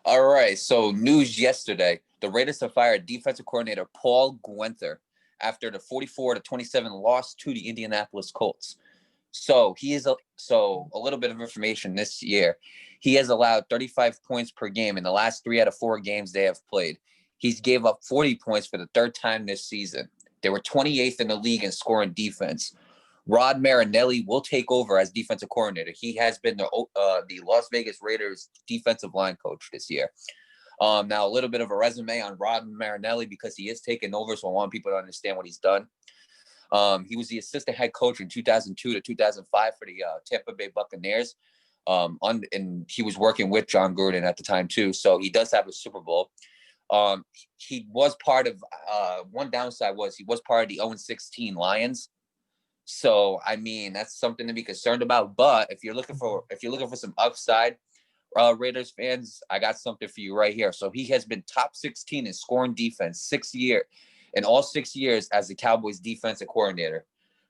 All right. So news yesterday: the Raiders have fired defensive coordinator Paul Guenther after the 44-27 loss to the Indianapolis Colts. So a little bit of information this year. He has allowed 35 points per game in the last 3 out of 4 games they have played. He's gave up 40 points for the third time this season. They were 28th in the league in scoring defense. Rod Marinelli will take over as defensive coordinator. He has been the Las Vegas Raiders defensive line coach this year. Now, a little bit of a resume on Rod Marinelli because he is taking over, so I want people to understand what he's done. He was the assistant head coach in 2002 to 2005 for the Tampa Bay Buccaneers. And he was working with John Gruden at the time, too, so he does have a Super Bowl. He was part of one downside was he was part of the 0-16 Lions. So, I mean, that's something to be concerned about. But if you're looking for some upside, Raiders fans, I got something for you right here. So he has been top 16 in scoring defense in all 6 years as the Cowboys defensive coordinator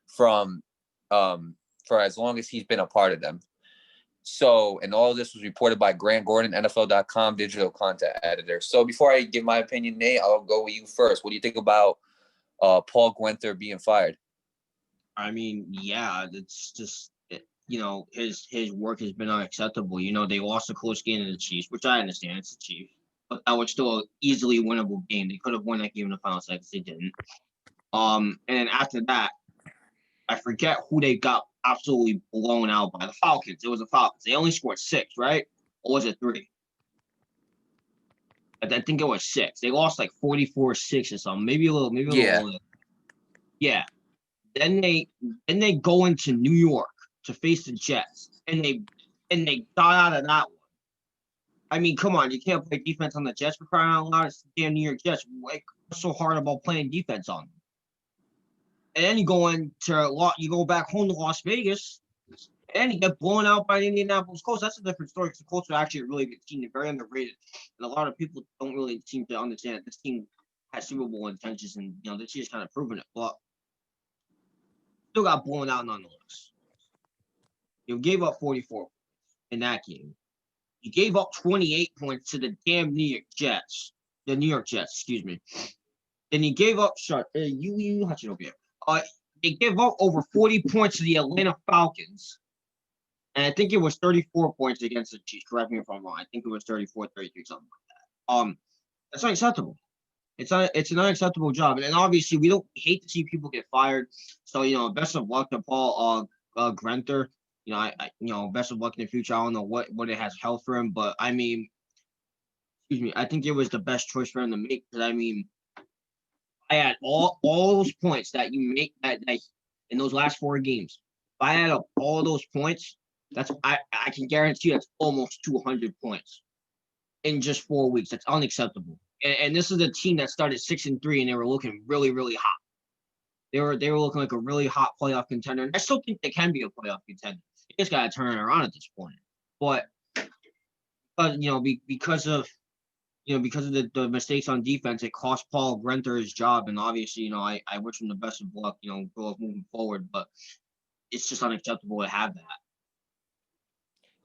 for as long as he's been a part of them. So, and all of this was reported by Grant Gordon, NFL.com digital content editor. So before I give my opinion, Nate, I'll go with you first. What do you think about Paul Guenther being fired? I mean, yeah, it's just, his work has been unacceptable. They lost a close game to the Chiefs, which I understand, it's the Chiefs, but that was still an easily winnable game. They could have won that game in the final seconds. They didn't. And then after that, I forget who they got absolutely blown out by. The Falcons. It was the Falcons. They only scored 6, right? Or was it 3? I think it was 6. They lost like 44-6 or something. Maybe a little more. Yeah. Then they go into New York to face the Jets, and they got out of that one. I mean, come on, you can't play defense on the Jets for crying out loud. It's the damn New York Jets. What's so hard about playing defense on them? And then you go back home to Las Vegas, and you get blown out by the Indianapolis Colts. That's a different story because the Colts are actually a really good team. They're very underrated, and a lot of people don't really seem to understand that this team has Super Bowl intentions, and this year's kind of proven it. But still got blown out nonetheless. You gave up 44 in that game. You gave up 28 points to the damn New York Jets. The New York Jets, excuse me. Then you gave up they gave up over 40 points to the Atlanta Falcons. And I think it was 34 points against the Chiefs. Correct me if I'm wrong. I think it was 34, 33, something like that. That's unacceptable. It's an unacceptable job. And obviously we don't hate to see people get fired. So, best of luck to Paul Guenther. Best of luck in the future. I don't know what it has held for him, but I mean, I think it was the best choice for him to make. Because I mean, I had all those points that you make that in those last 4 games. If I add up all those points, I can guarantee that's almost 200 points in just 4 weeks. That's unacceptable. And this is a team that started 6-3, and they were looking really, really hot. They were looking like a really hot playoff contender. And I still think they can be a playoff contender. They just got to turn it around at this point. But because of the mistakes on defense, it cost Paul Guenther his job. And obviously, I wish him the best of luck, moving forward. But it's just unacceptable to have that.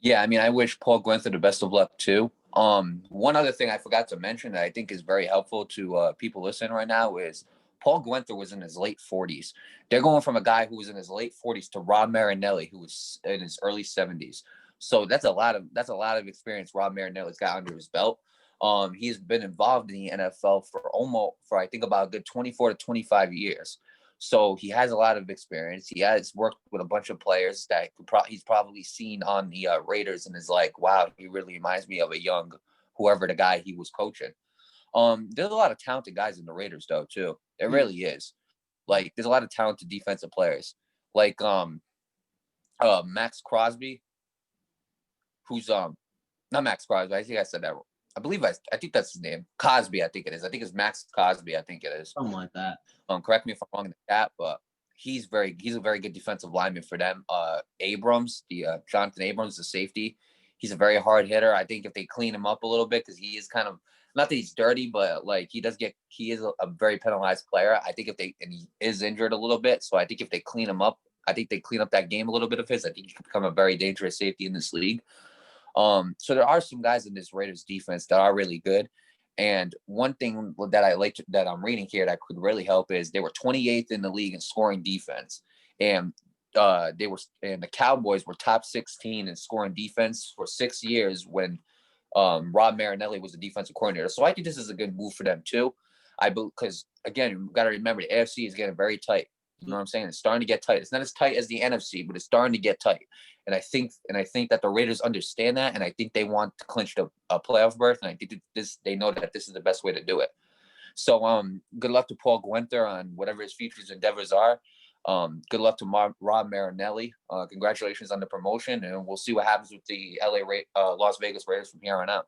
Yeah, I mean, I wish Paul Guenther the best of luck, too. One other thing I forgot to mention that I think is very helpful to people listening right now is Paul Guenther was in his late 40s. They're going from a guy who was in his late 40s to Rod Marinelli, who was in his early 70s. So that's a lot of experience Rod Marinelli's got under his belt. He's been involved in the NFL for I think about a good 24 to 25 years. So he has a lot of experience. He has worked with a bunch of players that he's probably seen on the Raiders and is like, wow, he really reminds me of a young whoever the guy he was coaching. There's a lot of talented guys in the Raiders, though, too. There really is. Like, there's a lot of talented defensive players. Like Max Crosby, who's not Max Crosby. I think I said that wrong. I think that's his name. Cosby, I think it is. I think it's Max Cosby, I think it is. Something like that. Correct me if I'm wrong in the chat, but he's a very good defensive lineman for them. Jonathan Abrams, the safety, he's a very hard hitter. I think if they clean him up a little bit, because he is kind of, not that he's dirty, but like he is a very penalized player. I think and he is injured a little bit, so I think if they clean him up, I think they clean up that game a little bit of his. I think he could become a very dangerous safety in this league. So there are some guys in this Raiders defense that are really good. And one thing that I like that I'm reading here that could really help is they were 28th in the league in scoring defense, and the Cowboys were top 16 in scoring defense for 6 years when Rob Marinelli was the defensive coordinator. So I think this is a good move for them too. Because again, you got to remember the AFC is getting very tight. You know what I'm saying? It's starting to get tight. It's not as tight as the NFC, but it's starting to get tight. And I think that the Raiders understand that, and I think they want to clinch a playoff berth. And I think they know that this is the best way to do it. So good luck to Paul Guenther on whatever his future endeavors are. Good luck to Rob Marinelli. Congratulations on the promotion, and we'll see what happens with the Las Vegas Raiders from here on out.